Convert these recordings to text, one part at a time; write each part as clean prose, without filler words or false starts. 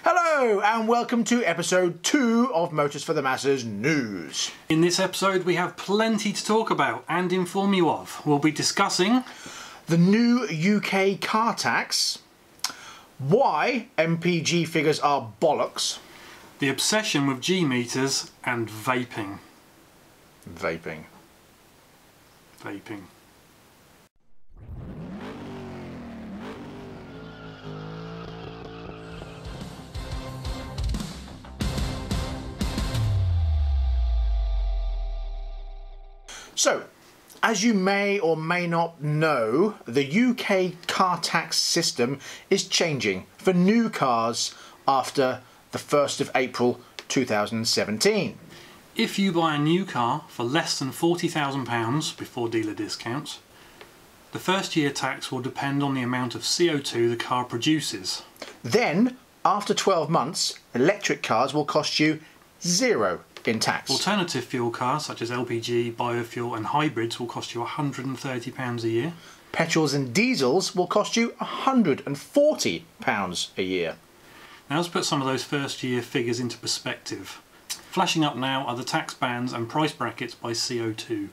Hello and welcome to episode 2 of Motors for the Masses News. In this episode we have plenty to talk about and inform you of. We'll be discussing the new UK car tax, why MPG figures are bollocks, the obsession with G meters, and vaping. Vaping. So, as you may or may not know, the UK car tax system is changing for new cars after the 1st of April 2017. If you buy a new car for less than £40,000 before dealer discounts, the first year tax will depend on the amount of CO2 the car produces. Then, after 12 months, electric cars will cost you £0 in tax. Alternative fuel cars such as LPG, biofuel and hybrids will cost you £130 a year. Petrols and diesels will cost you £140 a year. Now let's put some of those first year figures into perspective. Flashing up now are the tax bands and price brackets by CO2.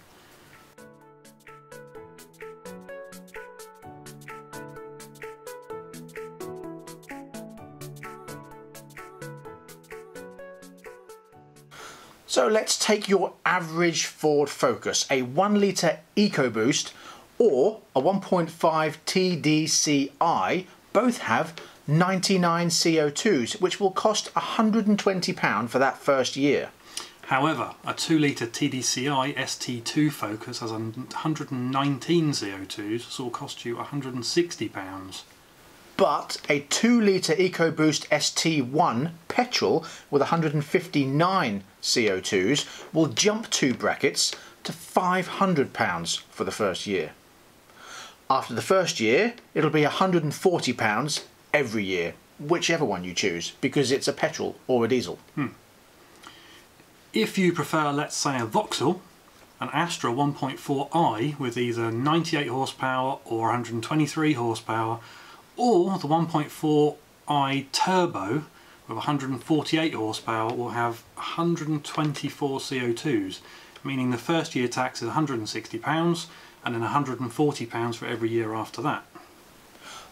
So let's take your average Ford Focus, a 1 litre EcoBoost or a 1.5 TDCi. Both have 99 CO2s, which will cost £120 for that first year. However, a 2 litre TDCi ST2 Focus has 119 CO2s, so will cost you £160. But a 2 litre EcoBoost ST1 petrol with 159 CO2s will jump 2 brackets to £500 for the first year. After the first year, it'll be £140 every year, whichever one you choose, because it's a petrol or a diesel. If you prefer, let's say, a Vauxhall, an Astra 1.4i with either 98 horsepower or 123 horsepower, or the 1.4i Turbo with 148 horsepower will have 124 CO2s, meaning the first year tax is £160 and then £140 for every year after that.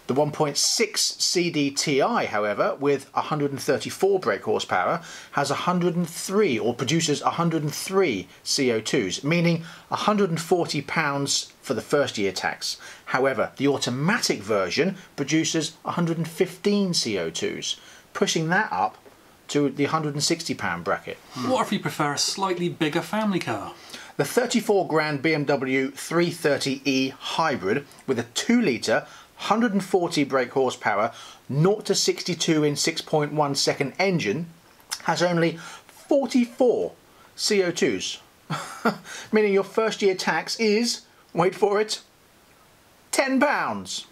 The 1.6 CDTI, however, with 134 brake horsepower, has 103 or produces 103 CO2s, meaning £140 for the first year tax. However, the automatic version produces 115 CO2s, pushing that up to the £160 bracket. What if you prefer a slightly bigger family car? The 34 grand BMW 330e Hybrid with a 2 litre 140 brake horsepower, 0 to 62 in 6.1 second engine has only 44 CO2s, meaning your first year tax is, wait for it, £10.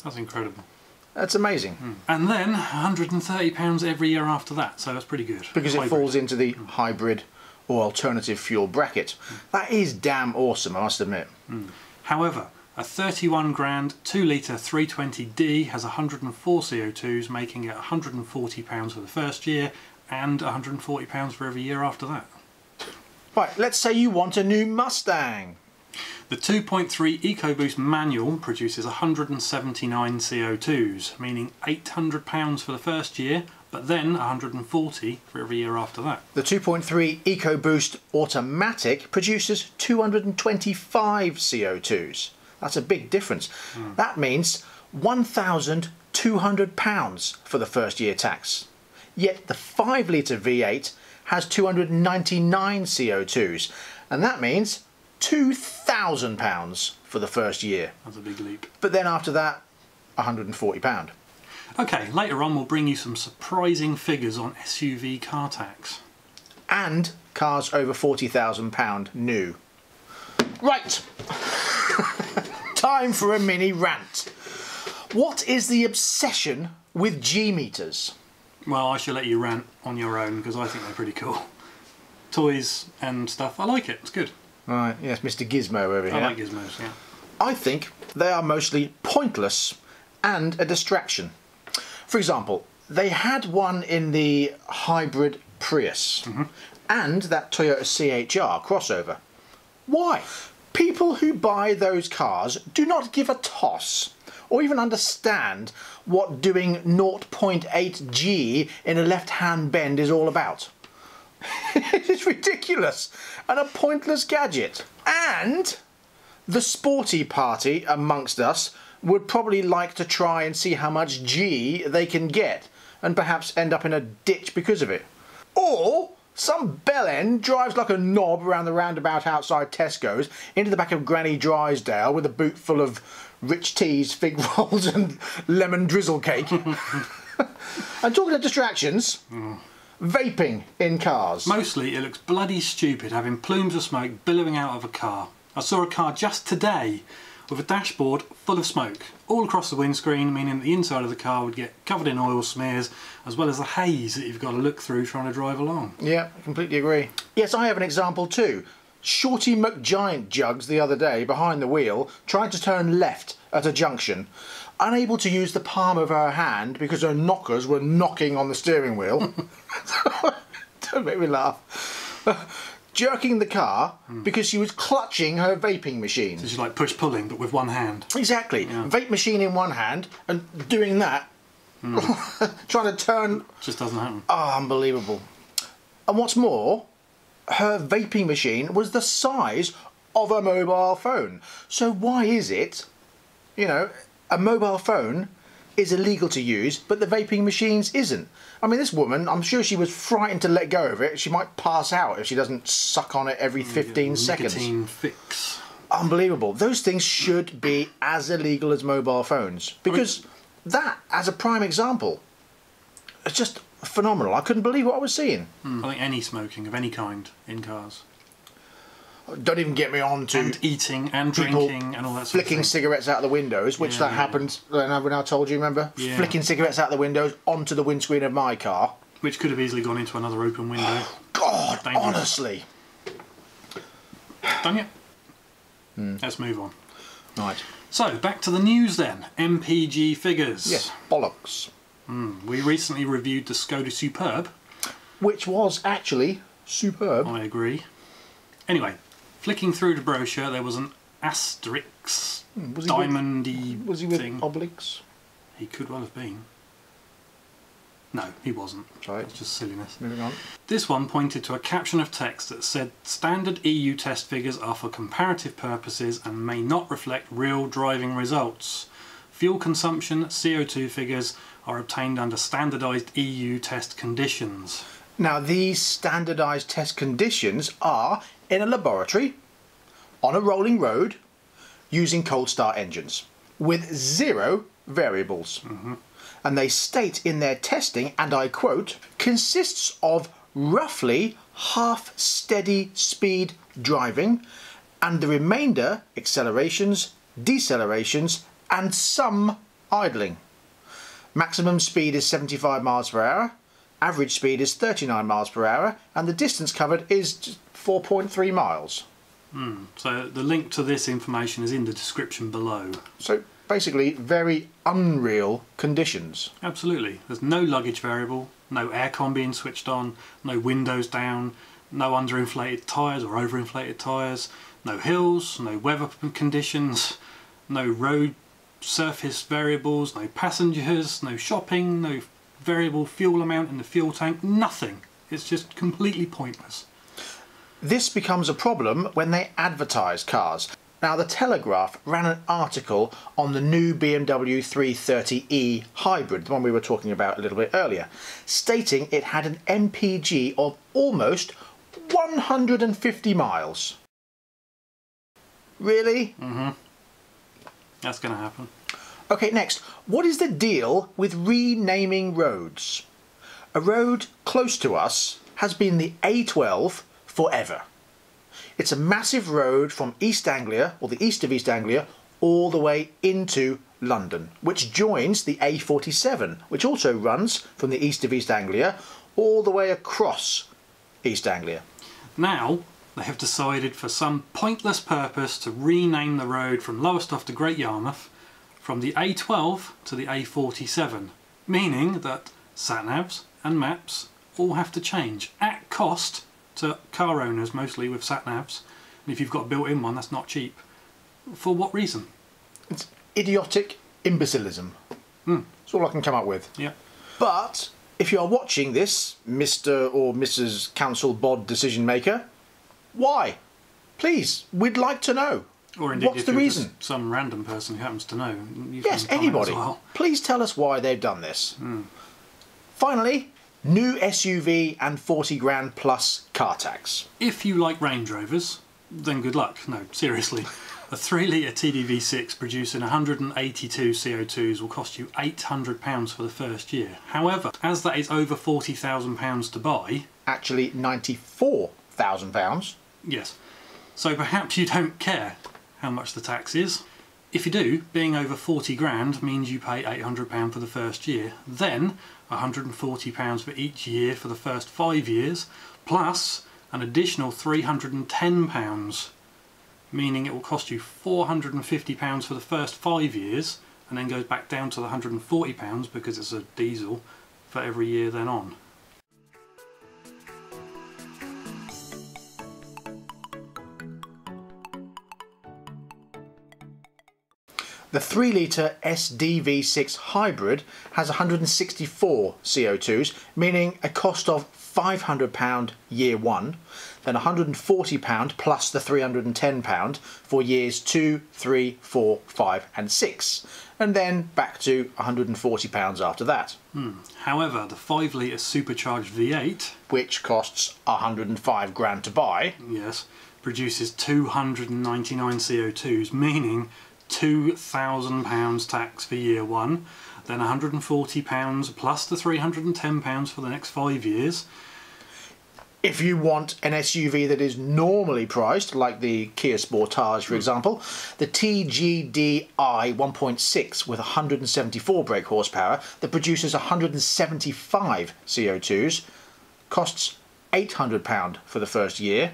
That's incredible. That's amazing. And then £130 every year after that, so that's pretty good. Because it Hybrid. falls into the hybrid or alternative fuel bracket. That is damn awesome, I must admit. However, a 31 grand 2 litre 320D has 104 CO2s, making it £140 for the first year and £140 for every year after that. Right, let's say you want a new Mustang. The 2.3 EcoBoost manual produces 179 CO2s, meaning £800 for the first year, but then £140 for every year after that. The 2.3 EcoBoost automatic produces 225 CO2s. That's a big difference. That means £1,200 for the first year tax. Yet the 5 litre V8 has 299 CO2s, and that means £2,000 for the first year. That's a big leap. But then after that, £140. Okay, later on we'll bring you some surprising figures on SUV car tax. And cars over £40,000 new. Right. Time for a mini rant. What is the obsession with G meters? Well, I shall let you rant on your own because I think they're pretty cool. Toys and stuff, I like it, it's good. Right, yes, Mr. Gizmo over here. I like gizmos, yeah. I think they are mostly pointless and a distraction. For example, They had one in the hybrid Prius and that Toyota CHR crossover. Why? People who buy those cars do not give a toss or even understand what doing 0.8 G in a left-hand bend is all about. It's ridiculous and a pointless gadget. And the sporty party amongst us would probably like to try and see how much G they can get and perhaps end up in a ditch because of it. Or some bellend drives like a knob around the roundabout outside Tesco's into the back of Granny Drysdale with a boot full of rich teas, fig rolls and lemon drizzle cake. And talking of distractions, vaping in cars. Mostly it looks bloody stupid having plumes of smoke billowing out of a car. I saw a car just today with a dashboard full of smoke all across the windscreen, meaning the inside of the car would get covered in oil smears as well as the haze that you've got to look through trying to drive along. Yeah, I completely agree. Yes, I have an example too. Shorty McGiant Jugs the other day behind the wheel tried to turn left at a junction, unable to use the palm of her hand because her knockers were knocking on the steering wheel. Don't make me laugh. Jerking the car because she was clutching her vaping machine. So she's like push-pulling but with one hand. Exactly. Yeah. Vape machine in one hand and doing that, trying to turn... Just doesn't happen. Oh, unbelievable. And what's more, her vaping machine was the size of a mobile phone. So why is it, you know, a mobile phone is illegal to use, but the vaping machines isn't? I mean, this woman, I'm sure she was frightened to let go of it. She might pass out if she doesn't suck on it every 15 seconds. Nicotine fix. Unbelievable. Those things should be as illegal as mobile phones. Because that, as a prime example, it's just phenomenal. I couldn't believe what I was seeing. I think any smoking of any kind in cars. Don't even get me on to... And eating and drinking and all that sort of flicking thing. cigarettes out the windows, which that happened when I told you, remember? Yeah. Flicking cigarettes out the windows onto the windscreen of my car. Which could have easily gone into another open window. God, Dangerous. honestly. Done yet? Let's move on. Right. So, back to the news then. MPG figures. Yes, bollocks. We recently reviewed the Skoda Superb. Which was actually superb. I agree. Anyway, flicking through the brochure, there was an asterisk, diamondy Was he with thing. obliques? He could well have been. No, he wasn't. Right. That's just silliness. Moving on. This one pointed to a caption of text that said standard EU test figures are for comparative purposes and may not reflect real driving results. Fuel consumption CO2 figures are obtained under standardised EU test conditions. Now, these standardised test conditions are in a laboratory, on a rolling road, using cold start engines, with 0 variables. And they state in their testing, and I quote, consists of roughly half steady speed driving and the remainder accelerations, decelerations and some idling. Maximum speed is 75 miles per hour, average speed is 39 miles per hour and the distance covered is 4.3 miles. So the link to this information is in the description below. So basically very unreal conditions. Absolutely. There's no luggage variable, no aircon being switched on, no windows down, no underinflated tyres or overinflated tyres, no hills, no weather conditions, no road surface variables, no passengers, no shopping, no variable fuel amount in the fuel tank, nothing. It's just completely pointless. This becomes a problem when they advertise cars. Now, the Telegraph ran an article on the new BMW 330e hybrid, the one we were talking about a little bit earlier, stating it had an MPG of almost 150 miles. Really? That's going to happen. Okay, next, what is the deal with renaming roads? A road close to us has been the A12 forever. It's a massive road from East Anglia, or the east of East Anglia, all the way into London, which joins the A47, which also runs from the east of East Anglia all the way across East Anglia. Now, they have decided for some pointless purpose to rename the road from Lowestoft to Great Yarmouth from the A12 to the A47, meaning that Sat-navs and maps all have to change at cost to car owners, mostly with sat-navs. And if you've got a built-in one, that's not cheap. For what reason? It's idiotic imbecilism. That's all I can come up with. Yeah. But if you are watching this, Mr. or Mrs. Council Bod decision maker, why? Please, we'd like to know. Or indeed, what's if the you're reason? just some random person who happens to know. You Yes, can comment anybody. as well. Please tell us why they've done this. Finally, new SUV and 40 grand plus car tax. If you like Range Rovers, then good luck. No, seriously. A 3-litre TDV6 producing 182 CO2s will cost you £800 for the first year. However, as that is over £40,000 to buy... Actually, £94,000. Yes. So perhaps you don't care how much the tax is. If you do, being over 40 grand means you pay £800 for the first year, then £140 for each year for the first 5 years, plus an additional £310, meaning it will cost you £450 for the first 5 years, and then goes back down to the £140 because it's a diesel for every year then on. The 3-litre SDV6 hybrid has 164 CO2s, meaning a cost of £500 year 1, then £140 plus the £310 for years 2, 3, 4, 5 and 6, and then back to £140 after that. However, the 5-litre supercharged V8, which costs 105 grand to buy, yes, produces 299 CO2s, meaning £2,000 tax for year 1, then £140 plus the £310 for the next 5 years. If you want an SUV that is normally priced, like the Kia Sportage for example, the TGDI 1.6 with 174 brake horsepower that produces 175 CO2s costs £800 for the first year.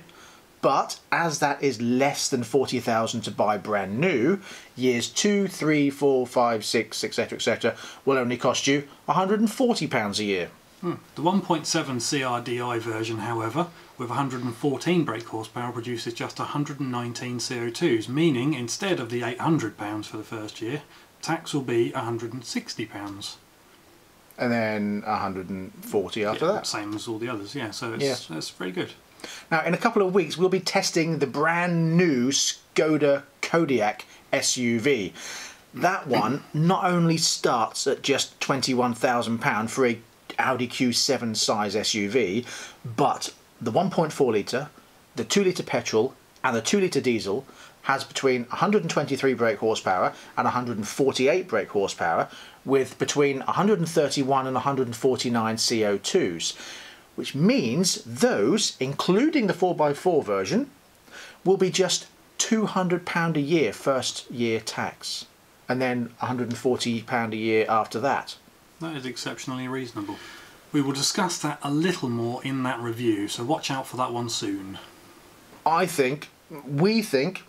But as that is less than 40,000 to buy brand new, years 2, 3, 4, 5, 6, etc, etc will only cost you £140 a year. The 1.7 CRDI version, however, with 114 brake horsepower produces just 119 CO2s, meaning instead of the £800 for the first year, tax will be £160. And then 140 after that. Same as all the others, yeah, so it's very good. Now, in a couple of weeks, we'll be testing the brand new Skoda Kodiaq SUV. That one not only starts at just £21,000 for a Audi Q7 size SUV, but the 1.4 litre, the 2 litre petrol and the 2 litre diesel has between 123 brake horsepower and 148 brake horsepower with between 131 and 149 CO2s. Which means those, including the 4x4 version, will be just £200 a year first year tax, and then £140 a year after that. That is exceptionally reasonable. We will discuss that a little more in that review, so watch out for that one soon. We think,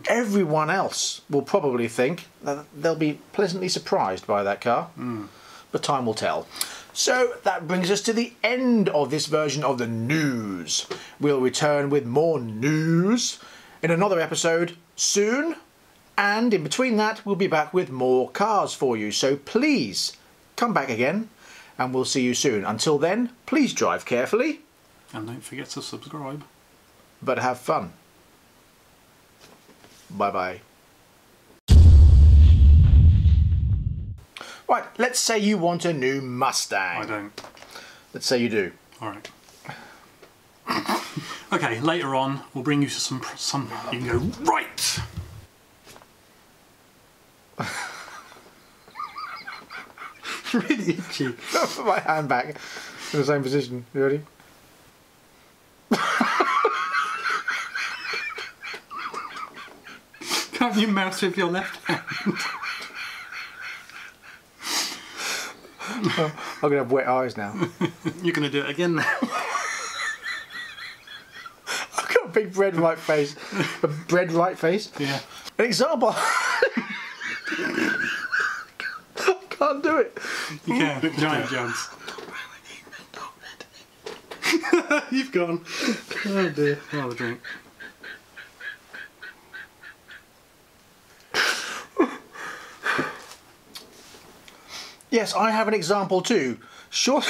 everyone else will probably think that they'll be pleasantly surprised by that car, but time will tell. So that brings us to the end of this version of the news. We'll return with more news in another episode soon, and in between that we'll be back with more cars for you. So please come back again and we'll see you soon. Until then, please drive carefully. And don't forget to subscribe. But have fun. Bye bye. Right, let's say you want a new Mustang. I don't. Let's say you do. Alright. Okay, later on we'll bring you to some you can go, right! Really itchy. Put my hand back in the same position. You ready? Can't you mouse with your left hand? I'm going to have wet eyes now. You're going to do it again now. I've got a big bread right face. A bread right face? Yeah. An example. I can't do it. You can. Giant jumps. You've gone. Oh dear. I'll have a drink. Yes, I have an example too. Sure.